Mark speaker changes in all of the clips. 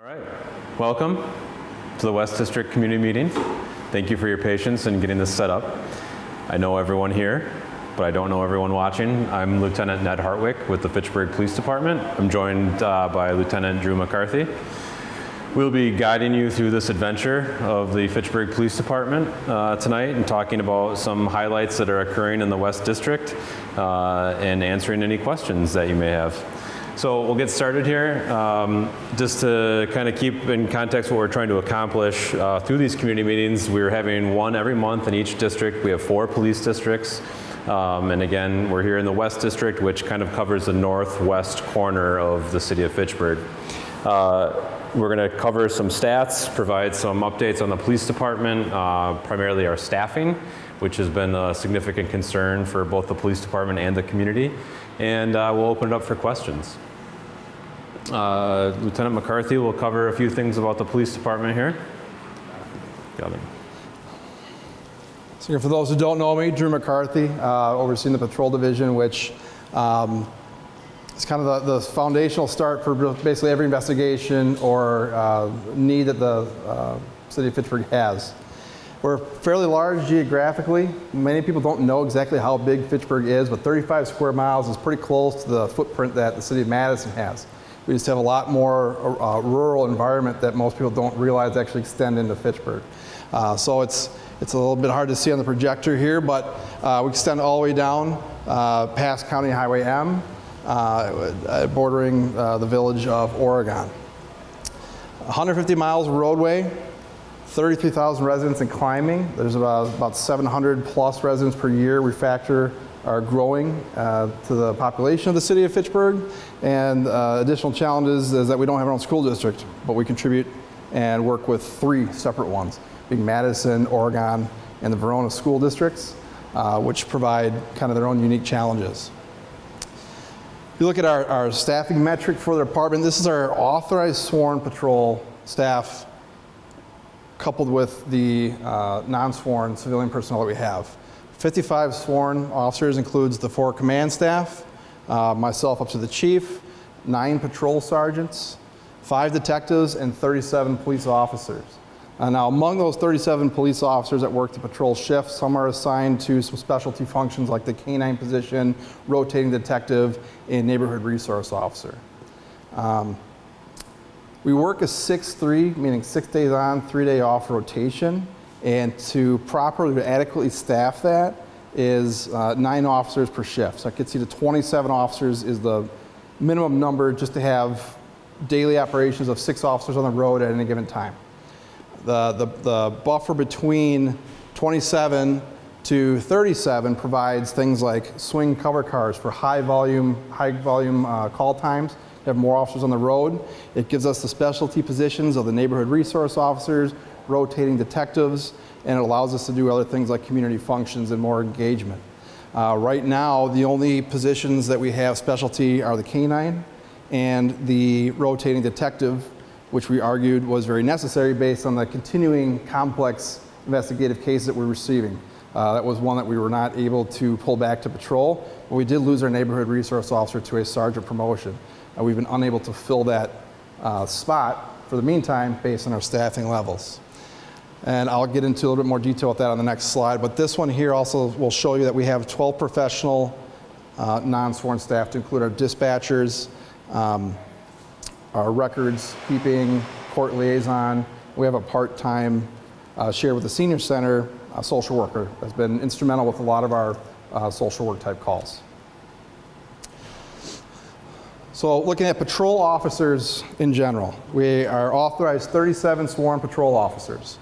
Speaker 1: All right, welcome to the West District Community Meeting. Thank you for your patience in getting this set up. I know everyone here, but I don't know everyone watching. I'm Lieutenant Ned Hartwick with the Fitchburg Police Department. I'm joined by Lieutenant Drew McCarthy. We'll be guiding you through this adventure of the Fitchburg Police Department tonight and talking about some highlights that are occurring in the West District and answering any questions that you may have. So we'll get started here. Just to kind of keep in context what we're trying to accomplish through these community meetings, we're having one every month in each district. We have 4 police districts. And again, we're here in the West District, which kind of covers the northwest corner of the city of Fitchburg. We're going to cover some stats, provide some updates on the police department, primarily our staffing, which has been a significant concern for both the police department and the community. And we'll open it up for questions. Lieutenant McCarthy will cover a few things about the police department here. Got it.
Speaker 2: So for those who don't know me, Drew McCarthy, overseeing the patrol division, which it's kind of the foundational start for basically every investigation or need that the city of Fitchburg has. We're fairly large geographically. Many people don't know exactly how big Fitchburg is, but 35 square miles is pretty close to the footprint that the city of Madison has. We just have a lot more rural environment that most people don't realize actually extend into Fitchburg. So it's a little bit hard to see on the projector here, but we extend all the way down past County Highway M, bordering the village of Oregon. 150 miles of roadway, 33,000 residents and climbing. There's about 700 plus residents per year we factor are growing to the population of the city of Fitchburg. And additional challenges is that we don't have our own school district, but we contribute and work with 3 separate ones, being Madison, Oregon, and the Verona school districts, which provide kind of their own unique challenges. If you look at our staffing metric for the department, this is our authorized sworn patrol staff coupled with the non-sworn civilian personnel that we have. 55 sworn officers includes the 4 command staff, myself up to the chief, 9 patrol sergeants, 5 detectives, and 37 police officers. Now among those 37 police officers that work the patrol shift, some are assigned to some specialty functions like the canine position, rotating detective, and neighborhood resource officer. We work a 6-3, meaning 6 days on, 3-day off rotation, and to properly adequately staff that is 9 officers per shift. So that gets you to 27 officers is the minimum number just to have daily operations of 6 officers on the road at any given time. The buffer between 27 to 37 provides things like swing cover cars for high volume call times. Have more officers on the road. It gives us the specialty positions of the neighborhood resource officers, rotating detectives, and it allows us to do other things like community functions and more engagement. Right now, the only positions that we have specialty are the canine and the rotating detective, which we argued was very necessary based on the continuing complex investigative cases that we're receiving. That was one that we were not able to pull back to patrol, but we did lose our neighborhood resource officer to a sergeant promotion. We've been unable to fill that spot for the meantime based on our staffing levels. And I'll get into a little bit more detail with that on the next slide, but this one here also will show you that we have 12 professional non-sworn staff to include our dispatchers, our records keeping, court liaison. We have a part-time shared with the senior center social worker that's been instrumental with a lot of our social work type calls. So looking at patrol officers in general, we are authorized 37 sworn patrol officers.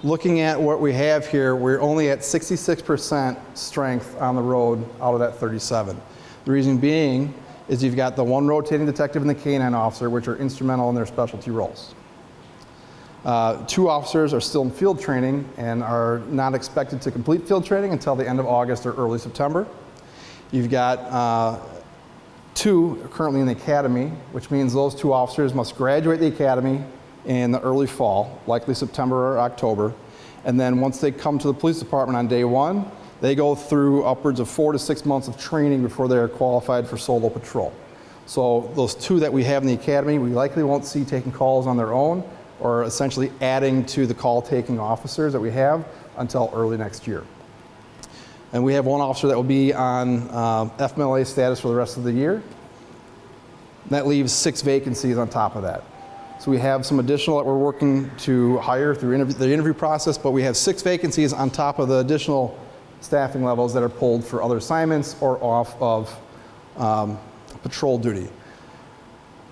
Speaker 2: Looking at what we have here, we're only at 66% strength on the road out of that 37. The reason being is you've got the 1 rotating detective and the canine officer, which are instrumental in their specialty roles. 2 officers are still in field training and are not expected to complete field training until the end of August or early September. You've got 2 currently in the academy, which means those 2 officers must graduate the academy in the early fall, likely September or October. And then once they come to the police department on day 1, they go through upwards of 4 to 6 months of training before they're qualified for solo patrol. So those 2 that we have in the academy, we likely won't see taking calls on their own or essentially adding to the call-taking officers that we have until early next year. And we have 1 officer that will be on FMLA status for the rest of the year. That leaves 6 vacancies on top of that. So we have some additional that we're working to hire through the interview process, but we have 6 vacancies on top of the additional staffing levels that are pulled for other assignments or off of patrol duty.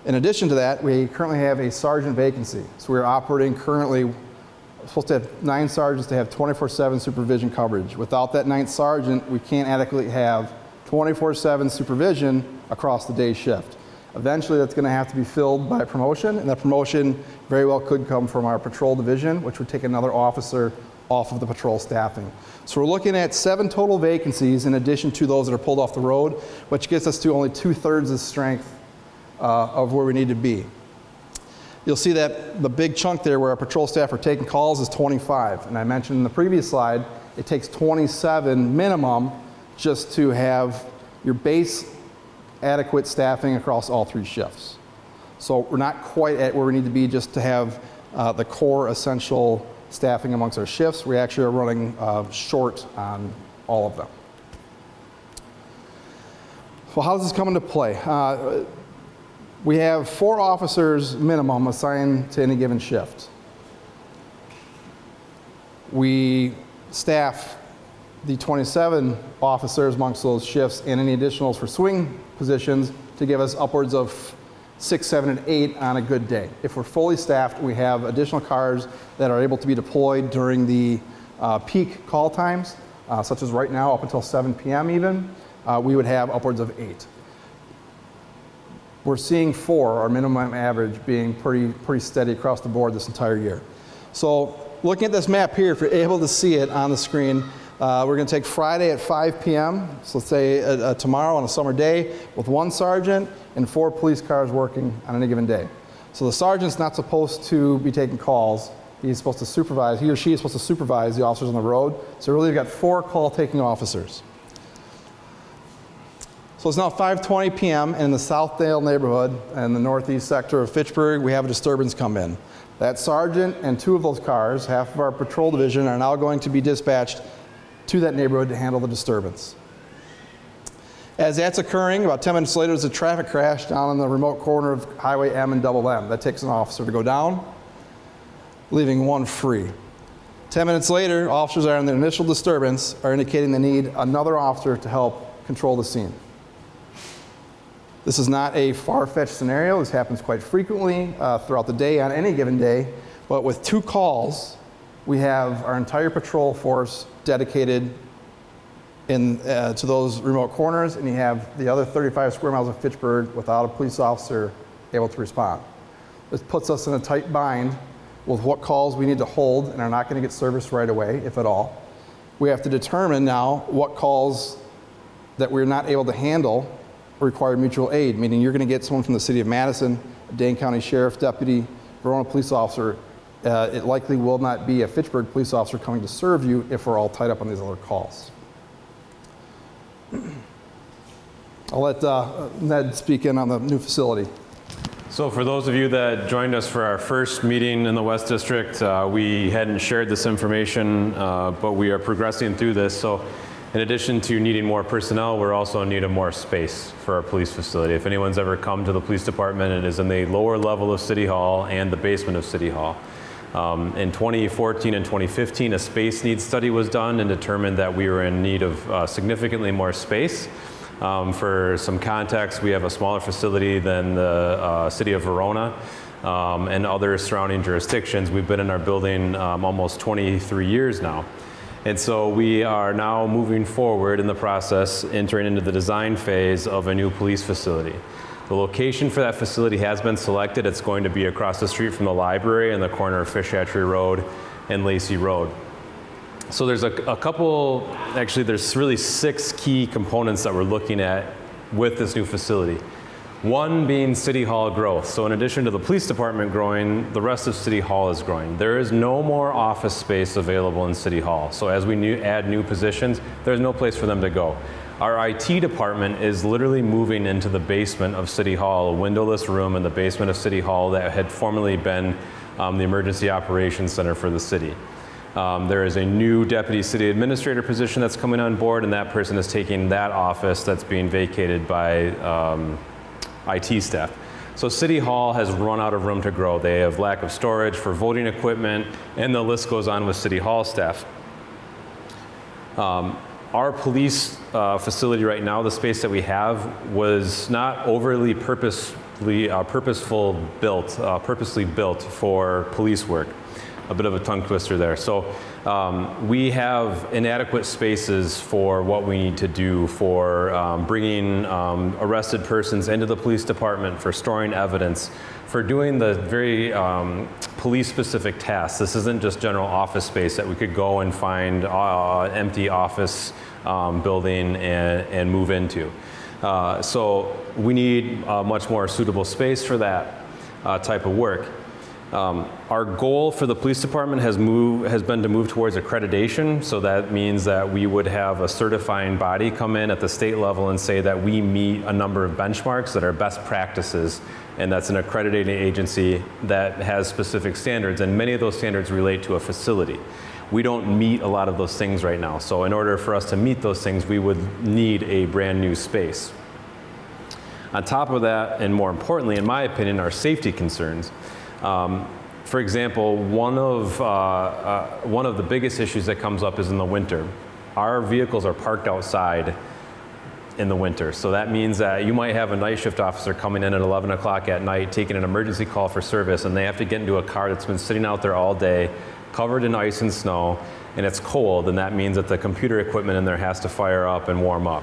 Speaker 2: In addition to that, we currently have a sergeant vacancy. So we're operating currently, we're supposed to have 9 sergeants to have 24/7 supervision coverage. Without that 9th sergeant, we can't adequately have 24/7 supervision across the day shift. Eventually, that's going to have to be filled by promotion, and that promotion very well could come from our patrol division, which would take another officer off of the patrol staffing. So we're looking at 7 total vacancies in addition to those that are pulled off the road, which gets us to only 2/3 the strength of where we need to be. You'll see that the big chunk there where our patrol staff are taking calls is 25. And I mentioned in the previous slide, it takes 27 minimum just to have your base adequate staffing across all 3 shifts. So we're not quite at where we need to be just to have the core essential staffing amongst our shifts. We actually are running short on all of them. So how does this come into play? We have 4 officers minimum assigned to any given shift. We staff the 27 officers amongst those shifts and any additionals for swing positions to give us upwards of 6, 7, and 8 on a good day. If we're fully staffed, we have additional cars that are able to be deployed during the peak call times, such as right now up until 7 p.m. even, we would have upwards of 8. We're seeing 4, our minimum average, being pretty steady across the board this entire year. So looking at this map here, if you're able to see it on the screen, we're going to take Friday at 5 p.m., so let's say tomorrow on a summer day, with 1 sergeant and 4 police cars working on any given day. So the sergeant's not supposed to be taking calls. He's supposed to supervise, he or she is supposed to supervise the officers on the road. So really we've got 4 call-taking officers. So it's now 5:20 p.m. and in the Southdale neighborhood and the northeast sector of Fitchburg, we have a disturbance come in. That sergeant and 2 of those cars, half of our patrol division, are now going to be dispatched to that neighborhood to handle the disturbance. As that's occurring, about 10 minutes later, there's a traffic crash down in the remote corner of Highway M and Double M. That takes an officer to go down, leaving 1 free. 10 minutes later, officers are in the initial disturbance are indicating they need another officer to help control the scene. This is not a far-fetched scenario. This happens quite frequently throughout the day on any given day. But with 2 calls, we have our entire patrol force dedicated to those remote corners, and you have the other 35 square miles of Fitchburg without a police officer able to respond. This puts us in a tight bind with what calls we need to hold and are not going to get service right away, if at all. We have to determine now what calls that we're not able to handle require mutual aid, meaning you're going to get someone from the city of Madison, a Dane County Sheriff Deputy, Verona police officer. It likely will not be a Fitchburg police officer coming to serve you if we're all tied up on these other calls. I'll let Ned speak in on the new facility.
Speaker 1: So for those of you that joined us for our first meeting in the West District, we hadn't shared this information, but we are progressing through this. So in addition to needing more personnel, we're also in need of more space for our police facility. If anyone's ever come to the police department, it is in the lower level of City Hall and the basement of City Hall. In 2014 and 2015, a space needs study was done and determined that we were in need of significantly more space. For some context, we have a smaller facility than the city of Verona and other surrounding jurisdictions. We've been in our building almost 23 years now. And so we are now moving forward in the process, entering into the design phase of a new police facility. The location for that facility has been selected. It's going to be across the street from the library in the corner of Fish Hatchery Road and Lacey Road. So there's a couple, actually there's really 6 key components that we're looking at with this new facility. One being City Hall growth. So in addition to the police department growing, the rest of City Hall is growing. There is no more office space available in City Hall. So as we add new positions, there's no place for them to go. Our IT department is literally moving into the basement of City Hall, a windowless room in the basement of City Hall that had formerly been the Emergency Operations Center for the city. There is a new deputy city administrator position that's coming on board, and that person is taking that office that's being vacated by IT staff. So City Hall has run out of room to grow. They have lack of storage for voting equipment, and the list goes on with City Hall staff. Our police facility right now, the space that we have, was not overly purposely built for police work. A bit of a tongue twister there. So we have inadequate spaces for what we need to do for bringing arrested persons into the police department, for storing evidence, for doing the very police-specific tasks. This isn't just general office space that we could go and find empty office building and move into. So we need a much more suitable space for that type of work. Our goal for the police department has been to move towards accreditation. So that means that we would have a certifying body come in at the state level and say that we meet a number of benchmarks that are best practices, and that's an accrediting agency that has specific standards, and many of those standards relate to a facility. We don't meet a lot of those things right now. So in order for us to meet those things, we would need a brand new space. On top of that, and more importantly, in my opinion, are safety concerns. For example, one of the biggest issues that comes up is in the winter. Our vehicles are parked outside in the winter. So that means that you might have a night shift officer coming in at 11 o'clock at night, taking an emergency call for service, and they have to get into a car that's been sitting out there all day, covered in ice and snow, and it's cold, and that means that the computer equipment in there has to fire up and warm up.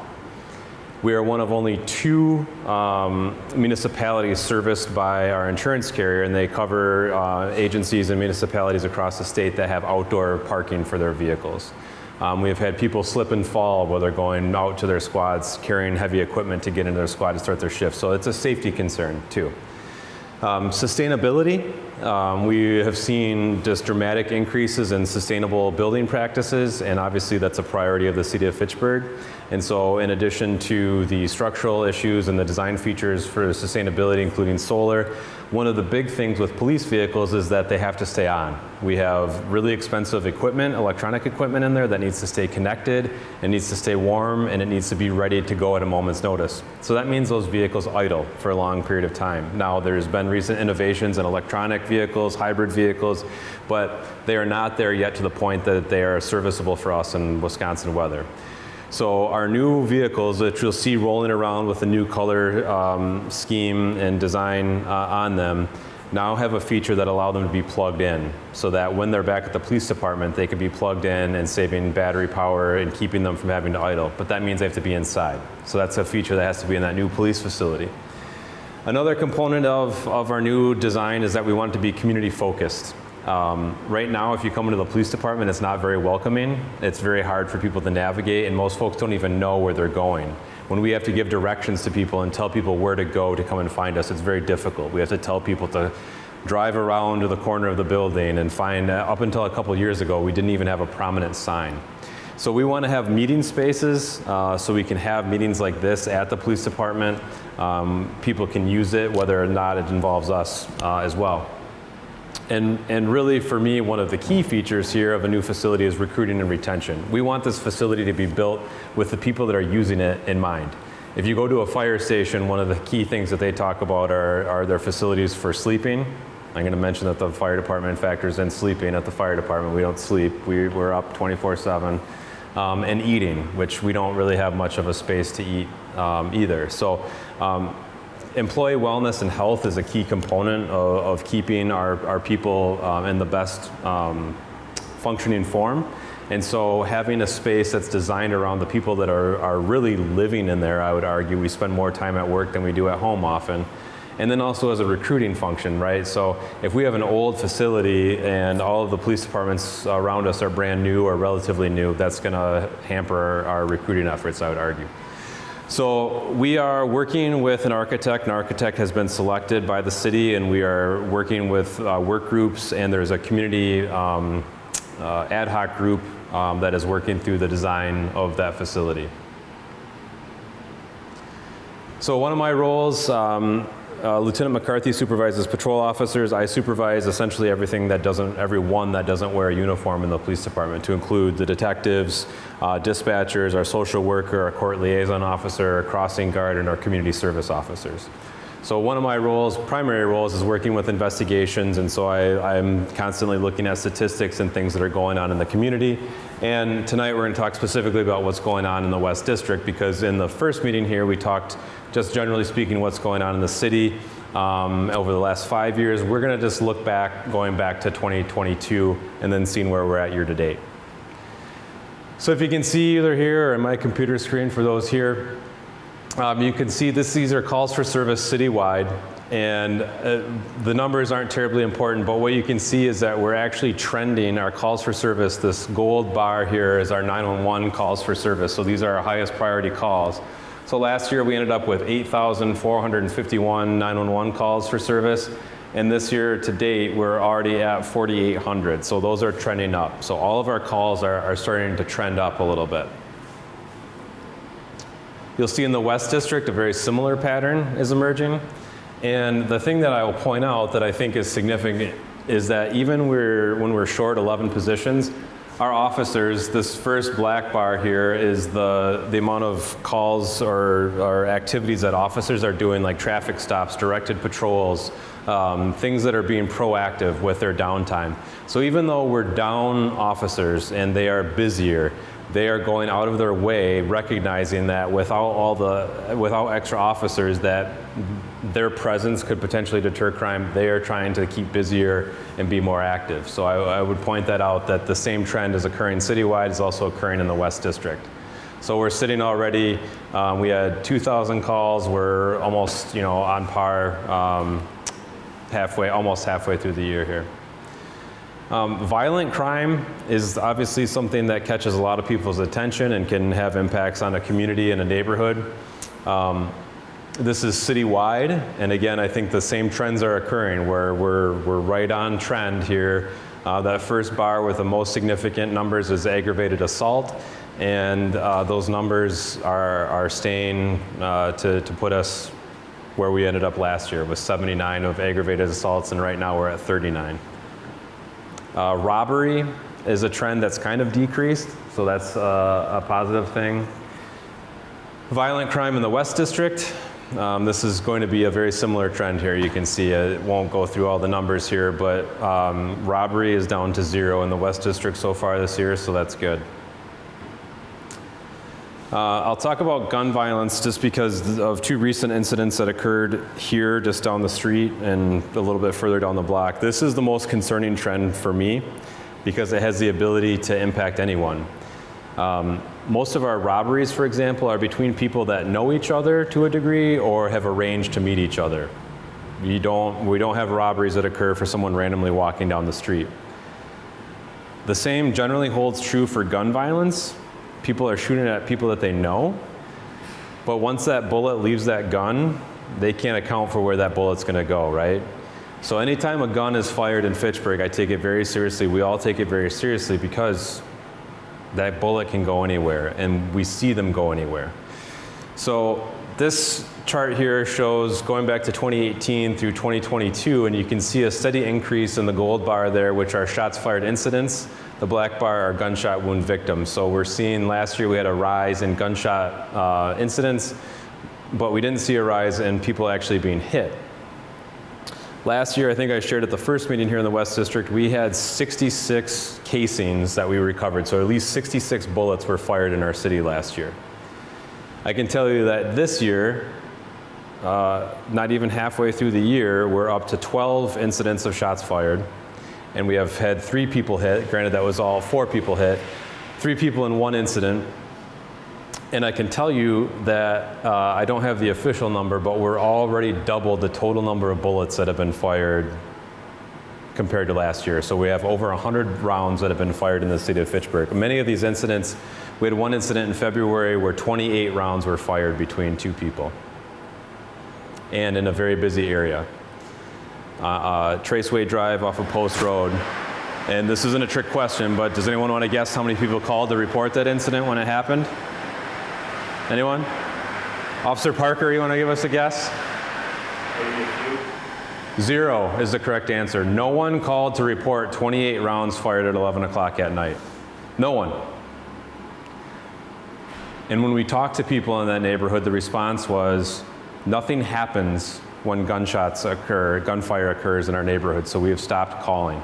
Speaker 1: We are one of only 2 municipalities serviced by our insurance carrier, and they cover agencies and municipalities across the state that have outdoor parking for their vehicles. We've had people slip and fall while they're going out to their squads, carrying heavy equipment to get into their squad to start their shift. So it's a safety concern too. Sustainability, we have seen just dramatic increases in sustainable building practices, and obviously that's a priority of the city of Fitchburg. And so in addition to the structural issues and the design features for sustainability, including solar, one of the big things with police vehicles is that they have to stay on. We have really expensive equipment, electronic equipment in there that needs to stay connected, it needs to stay warm, and it needs to be ready to go at a moment's notice. So that means those vehicles idle for a long period of time. Now there's been recent innovations in electronic vehicles, hybrid vehicles, but they are not there yet to the point that they are serviceable for us in Wisconsin weather. So our new vehicles that you'll see rolling around with the new color scheme and design on them now have a feature that allow them to be plugged in, so that when they're back at the police department, they can be plugged in and saving battery power and keeping them from having to idle. But that means they have to be inside. So that's a feature that has to be in that new police facility. Another component of our new design is that we want it to be community focused. Right now, if you come into the police department, it's not very welcoming. It's very hard for people to navigate, and most folks don't even know where they're going. When we have to give directions to people and tell people where to go to come and find us, it's very difficult. We have to tell people to drive around to the corner of the building and find, up until a couple years ago, we didn't even have a prominent sign. So we want to have meeting spaces so we can have meetings like this at the police department. People can use it, whether or not it involves us as well. And really, for me, one of the key features here of a new facility is recruiting and retention. We want this facility to be built with the people that are using it in mind. If you go to a fire station, one of the key things that they talk about are their facilities for sleeping. I'm going to mention that the fire department factors in sleeping at the fire department. We don't sleep. We're up 24/7. And eating, which we don't really have much of a space to eat either. So employee wellness and health is a key component of keeping our people in the best functioning form. And so having a space that's designed around the people that are really living in there, I would argue, we spend more time at work than we do at home often. And then also as a recruiting function, right? So if we have an old facility and all of the police departments around us are brand new or relatively new, that's gonna hamper our recruiting efforts, I would argue. So we are working with an architect. An architect has been selected by the city, and we are working with work groups, and there's a community ad hoc group that is working through the design of that facility. So one of my roles, Lieutenant McCarthy supervises patrol officers. I supervise essentially everyone that doesn't wear a uniform in the police department, to include the detectives, dispatchers, our social worker, our court liaison officer, our crossing guard, and our community service officers. So one of my primary roles, is working with investigations, and so I'm constantly looking at statistics and things that are going on in the community. And tonight we're going to talk specifically about what's going on in the West District, because in the first meeting here we talked, just generally speaking, what's going on in the city over the last 5 years. We're going to just look back, going back to 2022, and then seeing where we're at year to date. So if you can see either here or in my computer screen for those here, you can see these are calls for service citywide, and the numbers aren't terribly important, but what you can see is that we're actually trending our calls for service. This gold bar here is our 911 calls for service, so these are our highest priority calls. So last year we ended up with 8,451 911 calls for service, and this year to date we're already at 4,800, so those are trending up. So all of our calls are starting to trend up a little bit. You'll see in the West District a very similar pattern is emerging. And the thing that I will point out that I think is significant is that even when we're short 11 positions, our officers, this first black bar here is the amount of calls or activities that officers are doing, like traffic stops, directed patrols, things that are being proactive with their downtime. So even though we're down officers and they are busier, they are going out of their way, recognizing that without extra officers, that their presence could potentially deter crime. They are trying to keep busier and be more active. So I would point that out, that the same trend is occurring citywide is also occurring in the West District. So we're sitting already, we had 2,000 calls. We're almost on par, almost halfway through the year here. Violent crime is obviously something that catches a lot of people's attention and can have impacts on a community and a neighborhood. This is citywide, and again, I think the same trends are occurring, where we're right on trend here. That first bar with the most significant numbers is aggravated assault, and those numbers are staying to put us where we ended up last year, with 79 of aggravated assaults, and right now we're at 39. Robbery is a trend that's kind of decreased, so that's a positive thing. Violent crime in the West District, this is going to be a very similar trend here. You can see it won't go through all the numbers here, but robbery is down to 0 in the West District so far this year, so that's good. I'll talk about gun violence just because of 2 recent incidents that occurred here just down the street and a little bit further down the block. This is the most concerning trend for me because it has the ability to impact anyone. Most of our robberies, for example, are between people that know each other to a degree or have arranged to meet each other. We don't have robberies that occur for someone randomly walking down the street. The same generally holds true for gun violence. People are shooting at people that they know, but once that bullet leaves that gun, they can't account for where that bullet's gonna go, right? So anytime a gun is fired in Fitchburg, I take it very seriously. We all take it very seriously because that bullet can go anywhere, and we see them go anywhere. So this chart here shows going back to 2018 through 2022, and you can see a steady increase in the gold bar there, which are shots fired incidents. The black bar are gunshot wound victims. So we're seeing last year we had a rise in gunshot incidents, but we didn't see a rise in people actually being hit. Last year, I think I shared at the first meeting here in the West District, we had 66 casings that we recovered. So at least 66 bullets were fired in our city last year. I can tell you that this year, not even halfway through the year, we're up to 12 incidents of shots fired. And we have had 3 people hit. Granted, that was all 4 people hit. 3 people in 1 incident. And I can tell you that I don't have the official number, but we're already doubled the total number of bullets that have been fired compared to last year. So we have over 100 rounds that have been fired in the city of Fitchburg. Many of these incidents, we had 1 incident in February where 28 rounds were fired between 2 people. And in a very busy area. Traceway Drive off of Post Road. And this isn't a trick question, but does anyone want to guess how many people called to report that incident when it happened? Anyone? Officer Parker, you want to give us a guess? 0 is the correct answer. No one called to report 28 rounds fired at 11 o'clock at night. No one. And when we talked to people in that neighborhood, the response was, nothing happens when gunfire occurs in our neighborhood, so we have stopped calling.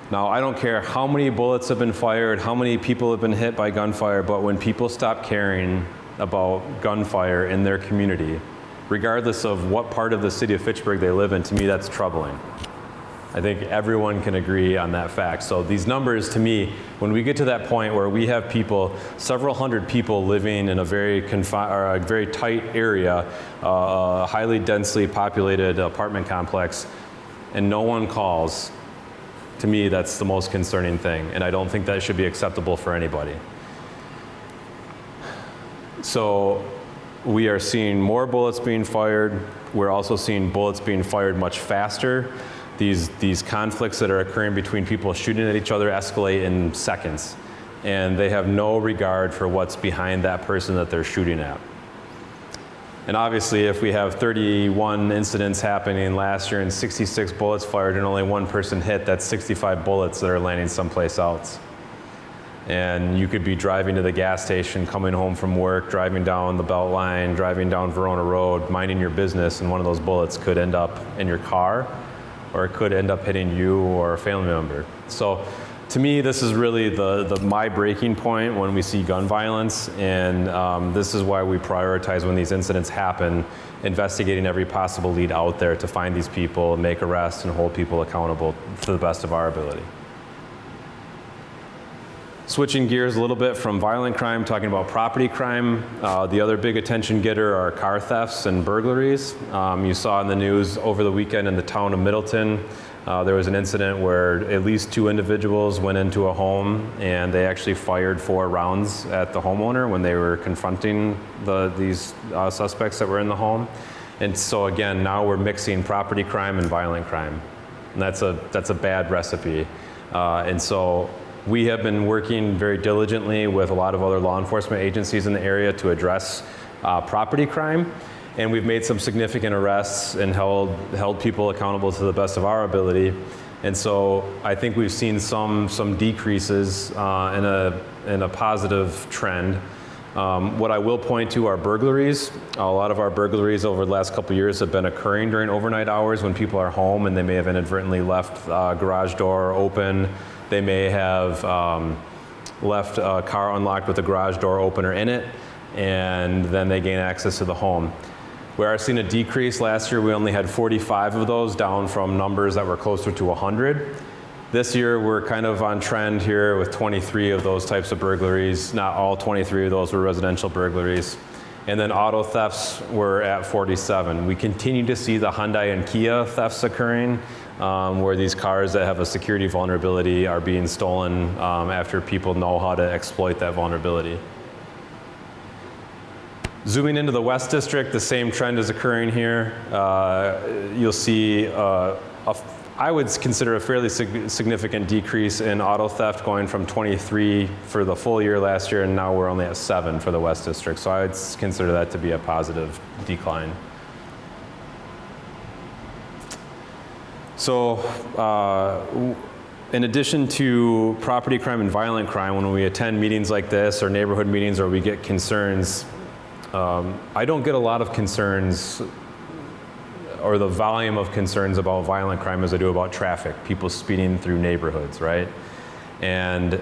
Speaker 1: Now, I don't care how many bullets have been fired, how many people have been hit by gunfire, but when people stop caring about gunfire in their community, regardless of what part of the city of Fitchburg they live in, to me, that's troubling. I think everyone can agree on that fact. So these numbers, to me, when we get to that point where we have people, several hundred people living in a very tight area, highly densely populated apartment complex, and no one calls, to me, that's the most concerning thing. And I don't think that should be acceptable for anybody. So we are seeing more bullets being fired. We're also seeing bullets being fired much faster. These conflicts that are occurring between people shooting at each other escalate in seconds, and they have no regard for what's behind that person that they're shooting at. And obviously, if we have 31 incidents happening last year and 66 bullets fired and only one person hit, that's 65 bullets that are landing someplace else. And you could be driving to the gas station, coming home from work, driving down the Beltline, driving down Verona Road, minding your business, and one of those bullets could end up in your car, or it could end up hitting you or a family member. So to me, this is really my breaking point when we see gun violence, and this is why we prioritize when these incidents happen, investigating every possible lead out there to find these people, make arrests, and hold people accountable to the best of our ability. Switching gears a little bit from violent crime, talking about property crime. The other big attention getter are car thefts and burglaries. You saw in the news over the weekend in the town of Middleton, there was an incident where at least 2 individuals went into a home and they actually fired 4 rounds at the homeowner when they were confronting these suspects that were in the home. And so again, now we're mixing property crime and violent crime. And that's a bad recipe. And so we have been working very diligently with a lot of other law enforcement agencies in the area to address property crime. And we've made some significant arrests and held people accountable to the best of our ability. And so I think we've seen some decreases in a positive trend. What I will point to are burglaries. A lot of our burglaries over the last couple of years have been occurring during overnight hours when people are home and they may have inadvertently left garage door open. They may have left a car unlocked with the garage door opener in it, and then they gain access to the home. We are seeing a decrease. Last year we only had 45 of those, down from numbers that were closer to 100. This year we're kind of on trend here with 23 of those types of burglaries. Not all 23 of those were residential burglaries. And then auto thefts were at 47. We continue to see the Hyundai and Kia thefts occurring, where these cars that have a security vulnerability are being stolen after people know how to exploit that vulnerability. Zooming into the West District, the same trend is occurring here. You'll see I would consider a fairly significant decrease in auto theft, going from 23 for the full year last year, and now we're only at 7 for the West District. So I would consider that to be a positive decline. So in addition to property crime and violent crime, when we attend meetings like this or neighborhood meetings or we get concerns, I don't get a lot of concerns or the volume of concerns about violent crime as I do about traffic, people speeding through neighborhoods, right? And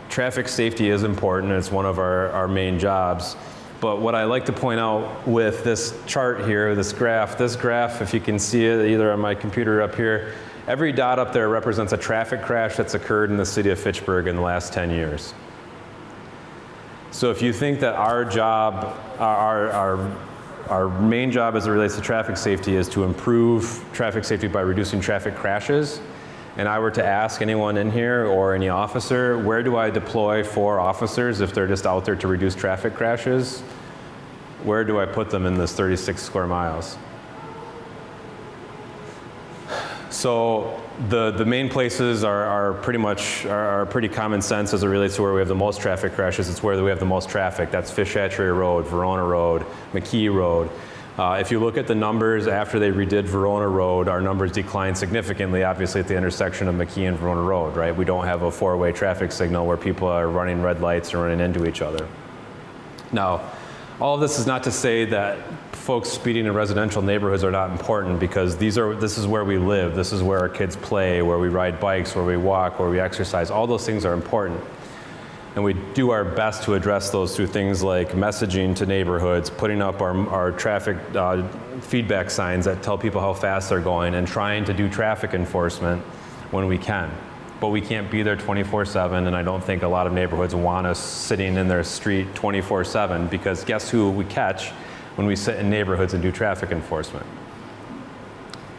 Speaker 1: traffic safety is important. It's one of our main jobs. But what I like to point out with this chart here, this graph, if you can see it either on my computer or up here, every dot up there represents a traffic crash that's occurred in the city of Fitchburg in the last 10 years. So if you think that our job, our main job as it relates to traffic safety is to improve traffic safety by reducing traffic crashes, and I were to ask anyone in here or any officer, where do I deploy 4 officers if they're just out there to reduce traffic crashes? Where do I put them in this 36 square miles? So the main places are pretty common sense as it relates to where we have the most traffic crashes. It's where we have the most traffic. That's Fish Hatchery Road, Verona Road, McKee Road. If you look at the numbers after they redid Verona Road, our numbers declined significantly, obviously at the intersection of McKee and Verona Road, right? We don't have a four-way traffic signal where people are running red lights and running into each other. Now, all of this is not to say that folks speeding in residential neighborhoods are not important, because this is where we live, this is where our kids play, where we ride bikes, where we walk, where we exercise. All those things are important. And we do our best to address those through things like messaging to neighborhoods, putting up our traffic feedback signs that tell people how fast they're going, and trying to do traffic enforcement when we can. But we can't be there 24/7, and I don't think a lot of neighborhoods want us sitting in their street 24/7, because guess who we catch when we sit in neighborhoods and do traffic enforcement?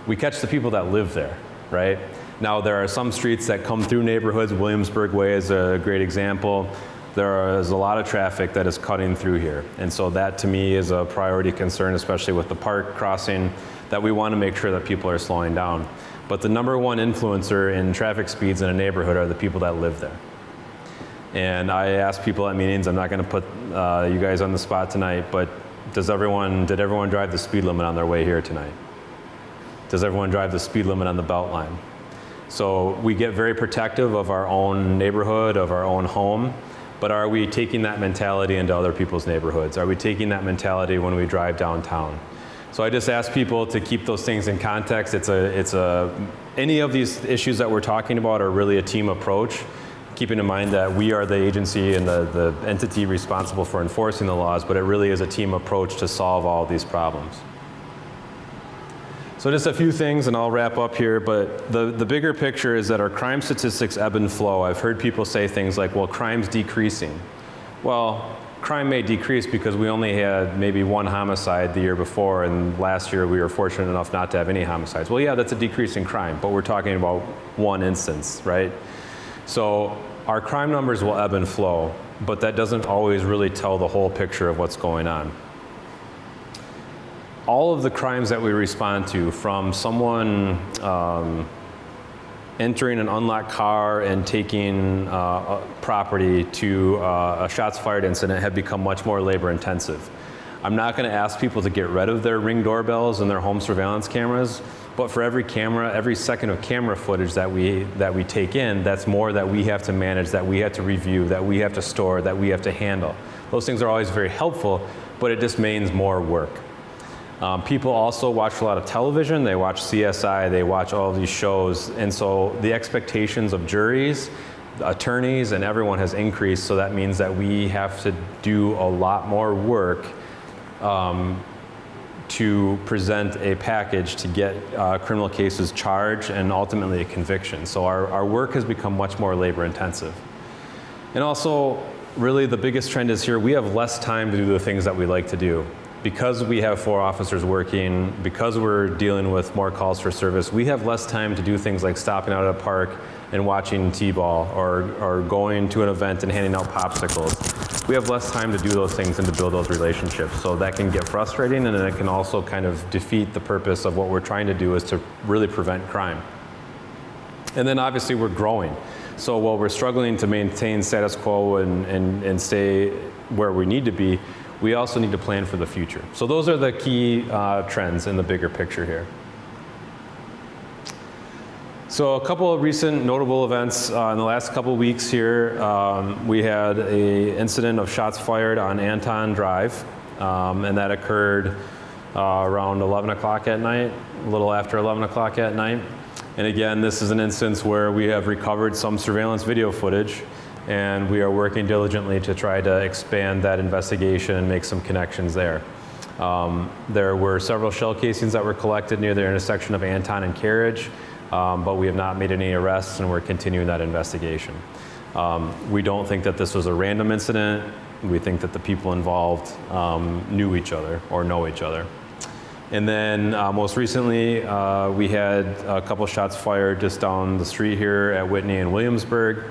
Speaker 1: We catch the people that live there, right? Now, there are some streets that come through neighborhoods. Williamsburg Way is a great example. There is a lot of traffic that is cutting through here. And so that, to me, is a priority concern, especially with the park crossing, that we want to make sure that people are slowing down. But the number one influencer in traffic speeds in a neighborhood are the people that live there. And I ask people at meetings, I'm not going to put you guys on the spot tonight, but did everyone drive the speed limit on their way here tonight? Does everyone drive the speed limit on the Beltline? So we get very protective of our own neighborhood, of our own home, but are we taking that mentality into other people's neighborhoods? Are we taking that mentality when we drive downtown? So I just ask people to keep those things in context. Any of these issues that we're talking about are really a team approach, keeping in mind that we are the agency and the entity responsible for enforcing the laws, but it really is a team approach to solve all of these problems. So just a few things, and I'll wrap up here, but the bigger picture is that our crime statistics ebb and flow. I've heard people say things like, well, crime's decreasing. Well, crime may decrease because we only had maybe one homicide the year before, and last year we were fortunate enough not to have any homicides. Well, yeah, that's a decrease in crime, but we're talking about one instance, right? So our crime numbers will ebb and flow, but that doesn't always really tell the whole picture of what's going on. All of the crimes that we respond to, from someone entering an unlocked car and taking property to a shots fired incident, have become much more labor intensive. I'm not going to ask people to get rid of their Ring doorbells and their home surveillance cameras, but for every camera, every second of camera footage that we take in, that's more that we have to manage, that we have to review, that we have to store, that we have to handle. Those things are always very helpful, but it just means more work. People also watch a lot of television. They watch CSI, they watch all of these shows, and so the expectations of juries, attorneys, and everyone has increased, so that means that we have to do a lot more work to present a package to get criminal cases charged and ultimately a conviction. So our work has become much more labor intensive. And also, really the biggest trend is here, we have less time to do the things that we like to do. Because we have 4 officers working, because we're dealing with more calls for service, we have less time to do things like stopping out at a park and watching T-ball, or going to an event and handing out popsicles. We have less time to do those things and to build those relationships. So that can get frustrating, and it can also kind of defeat the purpose of what we're trying to do, is to really prevent crime. And then obviously we're growing. So while we're struggling to maintain status quo and stay where we need to be, we also need to plan for the future. So those are the key trends in the bigger picture here. So a couple of recent notable events in the last couple of weeks here. We had an incident of shots fired on Anton Drive, and that occurred around 11 o'clock at night, a little after 11 o'clock at night. And again, this is an instance where we have recovered some surveillance video footage, and we are working diligently to try to expand that investigation and make some connections there. There were several shell casings that were collected near the intersection of Anton and Carriage, but we have not made any arrests, and we're continuing that investigation. We don't think that this was a random incident. We think that the people involved knew each other or know each other. And then most recently, we had a couple shots fired just down the street here at Whitney and Williamsburg.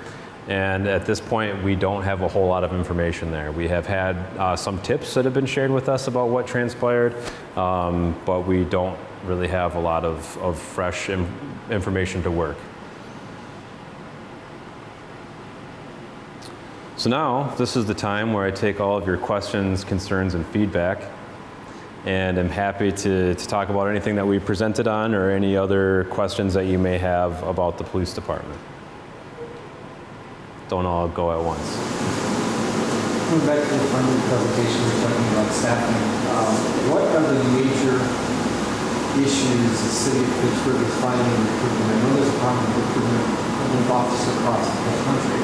Speaker 1: And at this point, we don't have a whole lot of information there. We have had some tips that have been shared with us about what transpired, but we don't really have a lot of fresh information to work. So now, this is the time where I take all of your questions, concerns, and feedback, and I'm happy to talk about anything that we presented on or any other questions that you may have about the police department. Don't all go at once.
Speaker 3: Going back to the front of the presentation, we're talking about staffing. What are the major issues the city of Fitchburg is finding in recruitment? I know there's a problem with recruitment of officers across the whole country,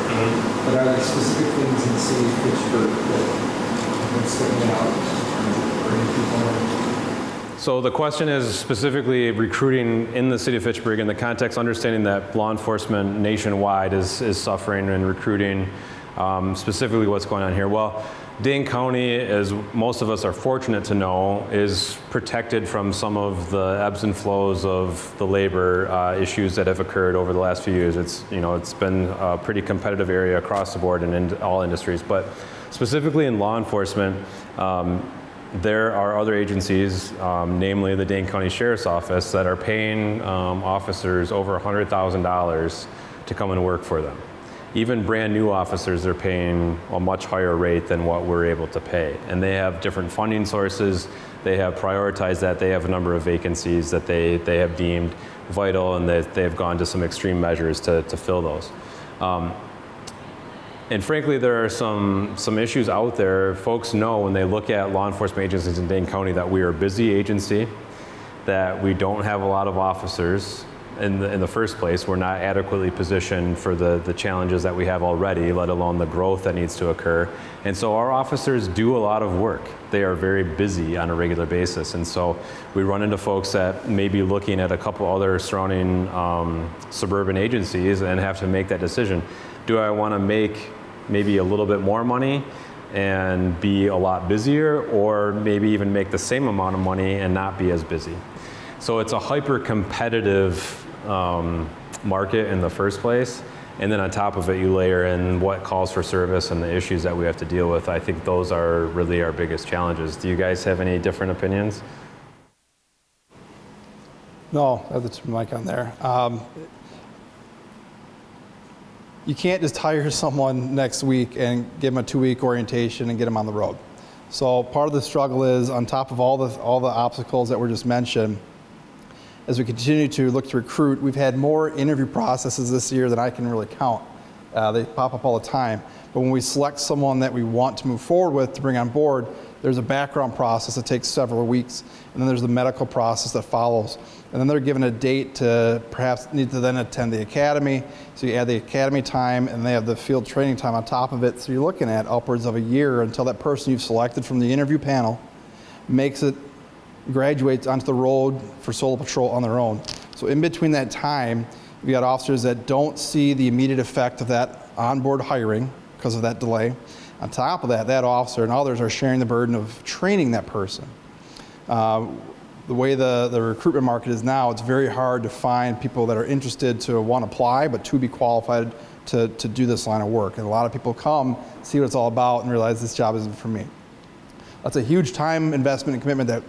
Speaker 3: but are there specific things in the city of Fitchburg that have been sticking out or bringing people in?
Speaker 1: So the question is specifically recruiting in the city of Fitchburg in the context, understanding that law enforcement nationwide is suffering and recruiting. Specifically what's going on here. Well, Dane County, as most of us are fortunate to know, is protected from some of the ebbs and flows of the labor issues that have occurred over the last few years. It's been a pretty competitive area across the board and in all industries, but specifically in law enforcement, there are other agencies, namely the Dane County Sheriff's Office, that are paying officers over $100,000 to come and work for them. Even brand new officers are paying a much higher rate than what we're able to pay. And they have different funding sources. They have prioritized that. They have a number of vacancies that they have deemed vital, and they have gone to some extreme measures to fill those. And frankly, there are some issues out there. Folks know when they look at law enforcement agencies in Dane County that we are a busy agency, that we don't have a lot of officers. In the first place, we're not adequately positioned for the challenges that we have already, let alone the growth that needs to occur. And so our officers do a lot of work. They are very busy on a regular basis. And so we run into folks that may be looking at a couple other surrounding suburban agencies and have to make that decision. Do I want to make maybe a little bit more money and be a lot busier, or maybe even make the same amount of money and not be as busy? So it's a hyper-competitive market in the first place, and then on top of it you layer in what calls for service and the issues that we have to deal with. I think those are really our biggest challenges. Do you guys have any different opinions?
Speaker 2: No, that's Mike on there. You can't just hire someone next week and give them a 2-week orientation and get them on the road. So part of the struggle is, on top of all the obstacles that were just mentioned, as we continue to look to recruit, we've had more interview processes this year than I can really count. They pop up all the time. But when we select someone that we want to move forward with to bring on board, there's a background process that takes several weeks, and then there's the medical process that follows. And then they're given a date to perhaps need to then attend the academy. So you add the academy time, and they have the field training time on top of it. So you're looking at upwards of a year until that person you've selected from the interview panel graduates onto the road for solo patrol on their own. So in between that time, we got officers that don't see the immediate effect of that onboard hiring because of that delay. On top of that, that officer and others are sharing the burden of training that person. The way the recruitment market is now, it's very hard to find people that are interested to want to apply, but to be qualified to do this line of work. And a lot of people come, see what it's all about, and realize this job isn't for me. That's a huge time investment and commitment that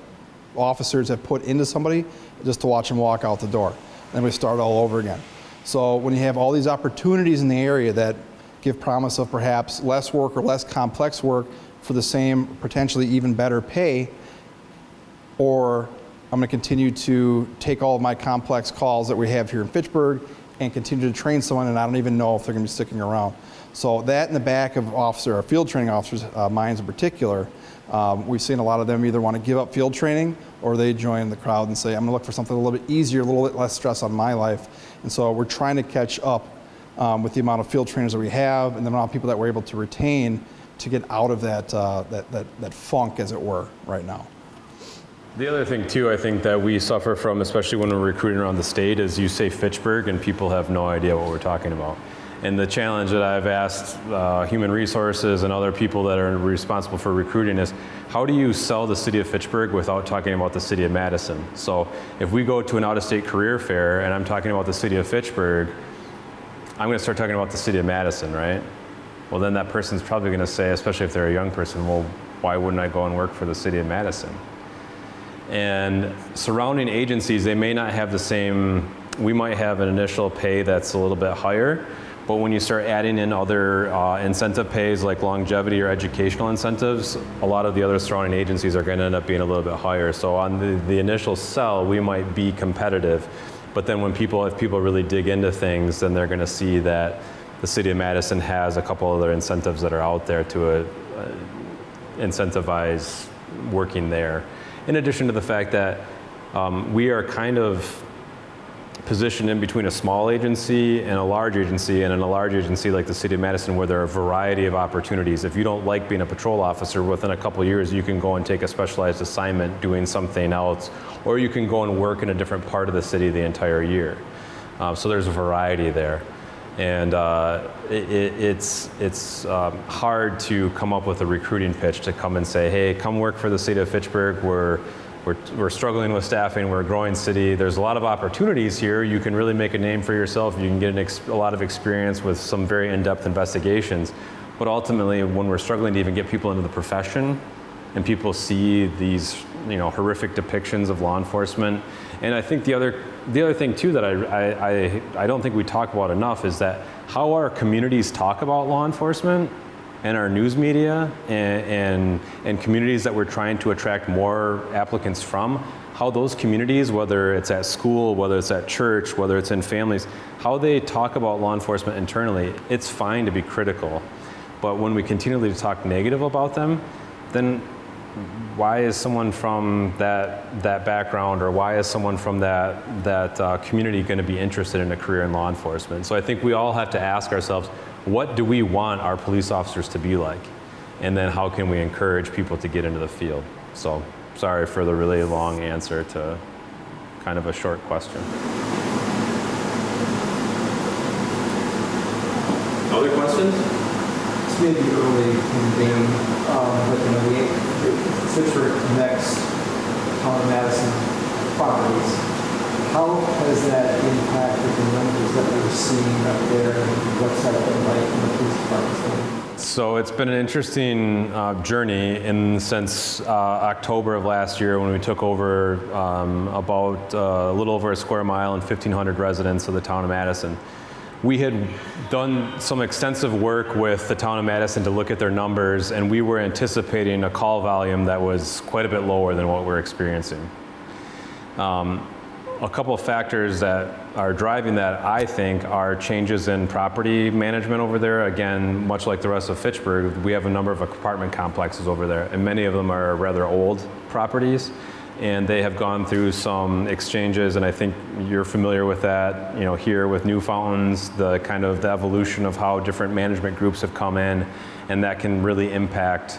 Speaker 2: officers have put into somebody just to watch them walk out the door. Then we start all over again. So when you have all these opportunities in the area that give promise of perhaps less work or less complex work for the same, potentially even better pay, or I'm going to continue to take all of my complex calls that we have here in Fitchburg and continue to train someone, and I don't even know if they're going to be sticking around. So that in the back of our field training officers' minds in particular, we've seen a lot of them either want to give up field training, or they join the crowd and say, I'm going to look for something a little bit easier, a little bit less stress on my life. And so we're trying to catch up with the amount of field trainers that we have and the amount of people that we're able to retain to get out of that funk, as it were, right now.
Speaker 1: The other thing too, I think that we suffer from, especially when we're recruiting around the state, is you say Fitchburg and people have no idea what we're talking about. And the challenge that I've asked human resources and other people that are responsible for recruiting is, how do you sell the city of Fitchburg without talking about the city of Madison? So if we go to an out-of-state career fair and I'm talking about the city of Fitchburg, I'm going to start talking about the city of Madison, right? Well, then that person's probably going to say, especially if they're a young person, well, why wouldn't I go and work for the city of Madison? And surrounding agencies, they may not have the same, we might have an initial pay that's a little bit higher, but when you start adding in other incentive pays like longevity or educational incentives, a lot of the other surrounding agencies are going to end up being a little bit higher. So on the initial sell, we might be competitive, but then if people really dig into things, then they're going to see that the city of Madison has a couple other incentives that are out there to incentivize working there. In addition to the fact that we are kind of positioned in between a small agency and a large agency, and in a large agency like the city of Madison where there are a variety of opportunities. If you don't like being a patrol officer, within a couple of years you can go and take a specialized assignment doing something else, or you can go and work in a different part of the city the entire year. So there's a variety there. And it's hard to come up with a recruiting pitch to come and say, hey, come work for the city of Fitchburg. We're struggling with staffing. We're a growing city. There's a lot of opportunities here. You can really make a name for yourself. You can get a lot of experience with some very in-depth investigations. But ultimately, when we're struggling to even get people into the profession, and people see these horrific depictions of law enforcement, and I think the other thing too that I don't think we talk about enough is that how our communities talk about law enforcement and our news media and communities that we're trying to attract more applicants from, how those communities, whether it's at school, whether it's at church, whether it's in families, how they talk about law enforcement internally, it's fine to be critical. But when we continually talk negative about them, then why is someone from that background, or why is someone from that community going to be interested in a career in law enforcement? So I think we all have to ask ourselves, what do we want our police officers to be like? And then how can we encourage people to get into the field? So sorry for the really long answer to kind of a short question. Other questions?
Speaker 3: This may be early in the game, but Fitchburg connects Town of Madison properties. How has that impacted the numbers that we're seeing up there, and what's that been like in the police department?
Speaker 1: So it's been an interesting journey since October of last year, when we took over about a little over a square mile and 1,500 residents of the town of Madison. We had done some extensive work with the town of Madison to look at their numbers, and we were anticipating a call volume that was quite a bit lower than what we're experiencing. A couple of factors that are driving that, I think, are changes in property management over there. Again, much like the rest of Fitchburg, we have a number of apartment complexes over there, and many of them are rather old properties. And they have gone through some exchanges, and I think you're familiar with that, here with New Fountains, the kind of the evolution of how different management groups have come in, and that can really impact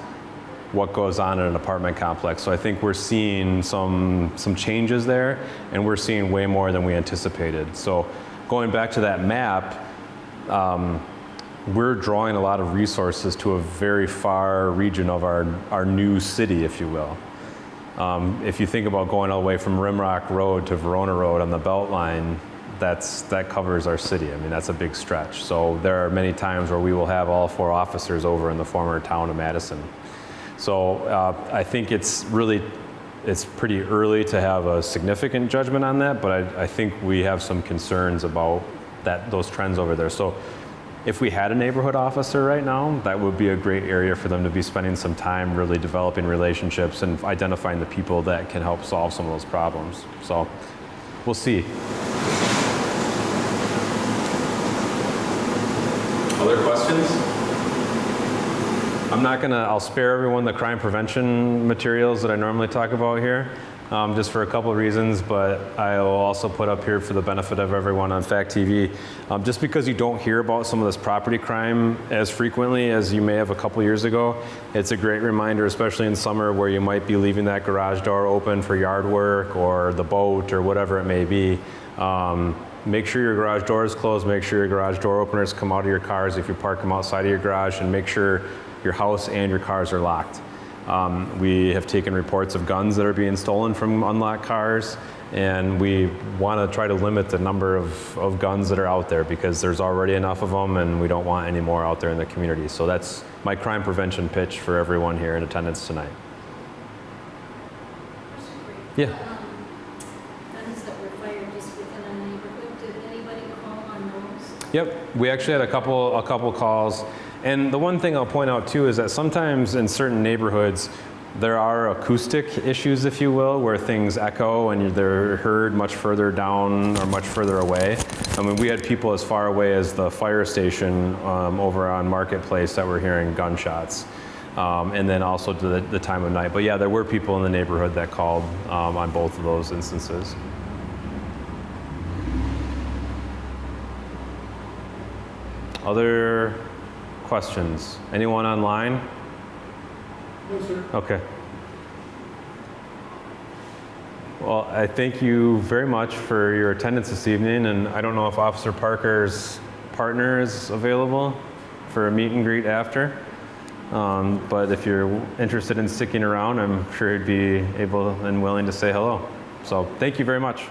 Speaker 1: what goes on in an apartment complex. So I think we're seeing some changes there, and we're seeing way more than we anticipated. So going back to that map, we're drawing a lot of resources to a very far region of our new city, if you will. If you think about going all the way from Rimrock Road to Verona Road on the Beltline, that covers our city. I mean, that's a big stretch. So there are many times where we will have all 4 officers over in the former town of Madison. So I think it's pretty early to have a significant judgment on that, but I think we have some concerns about those trends over there. So if we had a neighborhood officer right now, that would be a great area for them to be spending some time really developing relationships and identifying the people that can help solve some of those problems. So we'll see. Other questions? I'll spare everyone the crime prevention materials that I normally talk about here, just for a couple of reasons, but I will also put up here for the benefit of everyone on Fact TV. Just because you don't hear about some of this property crime as frequently as you may have a couple years ago, it's a great reminder, especially in summer where you might be leaving that garage door open for yard work or the boat or whatever it may be. Make sure your garage door is closed, make sure your garage door openers come out of your cars if you park them outside of your garage, and make sure your house and your cars are locked. We have taken reports of guns that are being stolen from unlocked cars, and we want to try to limit the number of guns that are out there because there's already enough of them and we don't want any more out there in the community. So that's my crime prevention pitch for everyone here in attendance tonight. Yeah.
Speaker 4: Guns that were fired just within a neighborhood. Did anybody call on those?
Speaker 1: Yep, we actually had a couple calls. And the one thing I'll point out too is that sometimes in certain neighborhoods, there are acoustic issues, if you will, where things echo and they're heard much further down or much further away. I mean, we had people as far away as the fire station over on Marketplace that were hearing gunshots. And then also to the time of night. But yeah, there were people in the neighborhood that called on both of those instances. Other questions? Anyone online?
Speaker 3: No, sir.
Speaker 1: Okay. Well, I thank you very much for your attendance this evening, and I don't know if Officer Parker's partner is available for a meet and greet after. But if you're interested in sticking around, I'm sure he'd be able and willing to say hello. So thank you very much.